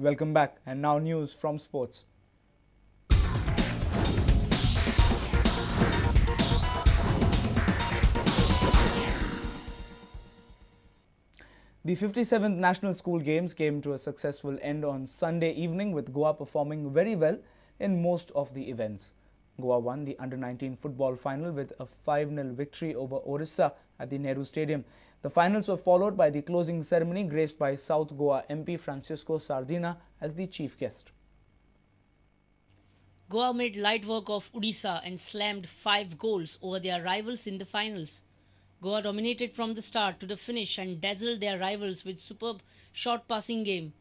Welcome back, and now news from sports. The 57th National School Games came to a successful end on Sunday evening, with Goa performing very well in most of the events. Goa won the Under-19 football final with a 5-0 victory over Orissa at the Nehru Stadium. The finals were followed by the closing ceremony, graced by South Goa MP Francisco Sardina as the chief guest. Goa made light work of Odisha and slammed 5 goals over their rivals in the finals. Goa dominated from the start to the finish and dazzled their rivals with superb short passing game.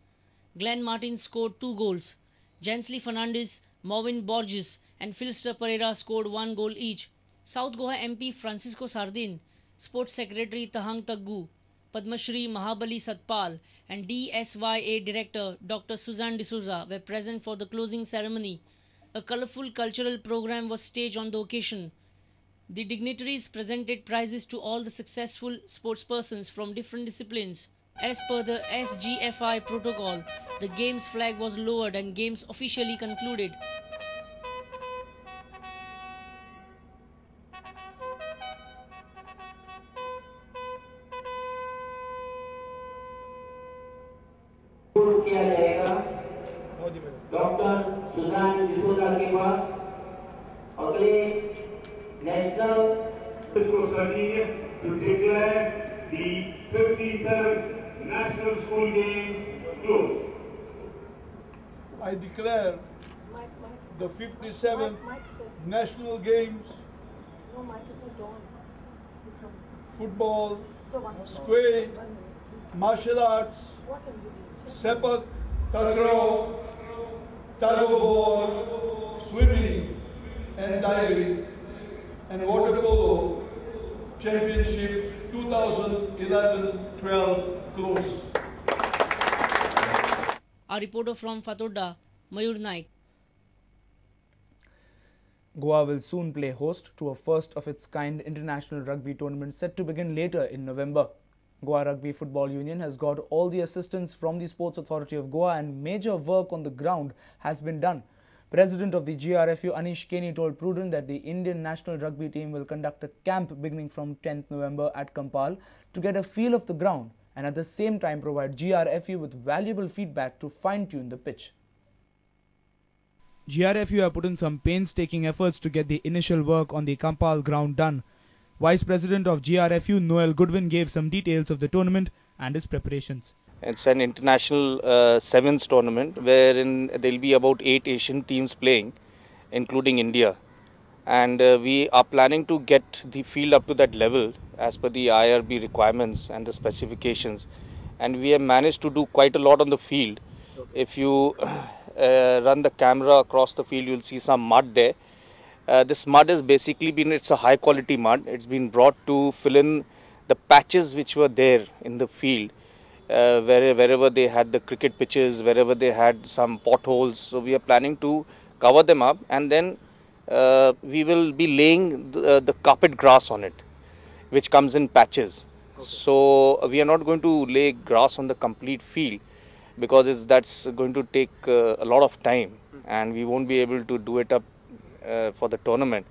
Glenn Martin scored 2 goals. Jensley Fernandez, Marvin Borges and Philster Pereira scored 1 goal each. South Goa MP Francisco Sardin, Sports Secretary Tahang Taggu, Padma Shri Mahabali Satpal and DSYA Director Dr. Suzanne D'Souza were present for the closing ceremony. A colourful cultural program was staged on the occasion. The dignitaries presented prizes to all the successful sportspersons from different disciplines. As per the SGFI protocol, the games flag was lowered and games officially concluded. Dr. Suzanne D'Souza के पास अगले national to declare the 57th National School Games closed. I declare the 57th National Games, football, squash, martial arts, sepak, takraw, tug of war, swimming and diving, and water polo championships 2011-12 closed. Our reporter from Fatoda, Mayur Naik. Goa will soon play host to a first-of-its-kind international rugby tournament set to begin later in November. Goa Rugby Football Union has got all the assistance from the Sports Authority of Goa, and major work on the ground has been done. President of the GRFU Anish Kenny told Prudent that the Indian national rugby team will conduct a camp beginning from 10th November at Campal to get a feel of the ground and at the same time provide GRFU with valuable feedback to fine-tune the pitch. GRFU have put in some painstaking efforts to get the initial work on the Campal ground done. Vice President of GRFU Noel Goodwin gave some details of the tournament and its preparations. It's an international sevens tournament wherein there will be about 8 Asian teams playing, including India. And we are planning to get the field up to that level as per the IRB requirements and the specifications. And we have managed to do quite a lot on the field. Okay. If you run the camera across the field, you'll see some mud there. This mud has basically been, it's a high quality mud. It's been brought to fill in the patches which were there in the field. Wherever they had the cricket pitches, wherever they had some potholes. So we are planning to cover them up, and then we will be laying the carpet grass on it, which comes in patches. Okay. So we are not going to lay grass on the complete field because that's going to take a lot of time, and we won't be able to do it up for the tournament.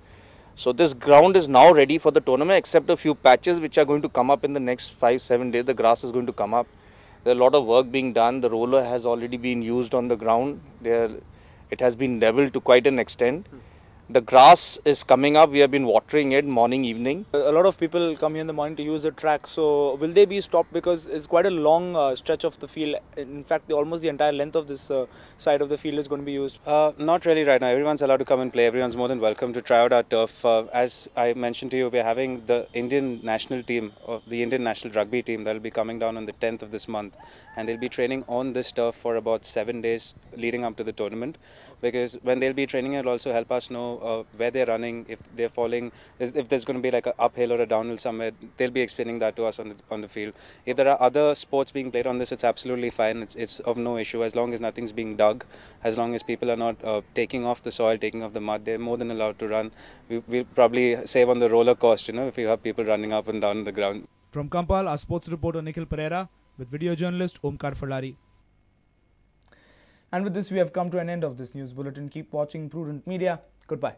So this ground is now ready for the tournament, except a few patches which are going to come up in the next 5-7 days. The grass is going to come up. There's a lot of work being done. The roller has already been used on the ground. It has been leveled to quite an extent. The grass is coming up. We have been watering it morning, evening. A lot of people come here in the morning to use the track. So will they be stopped, because it's quite a long stretch of the field? In fact, almost the entire length of this side of the field is going to be used. Not really right now. Everyone's allowed to come and play. Everyone's more than welcome to try out our turf. As I mentioned to you, we're having the Indian national team, or the Indian national rugby team, that will be coming down on the 10th of this month, and they'll be training on this turf for about 7 days leading up to the tournament. Because when they'll be training, it'll also help us know where they're running, if they're falling, if there's going to be like an uphill or a downhill somewhere. They'll be explaining that to us on the field. If there are other sports being played on this, it's absolutely fine. It's of no issue, as long as nothing's being dug, as long as people are not taking off the soil, taking off the mud. They're more than allowed to run. We'll probably save on the roller cost, if you have people running up and down the ground. From Campal, our sports reporter Nikhil Pereira with video journalist Omkar Falari. And with this, we have come to an end of this news bulletin. Keep watching Prudent Media. Goodbye.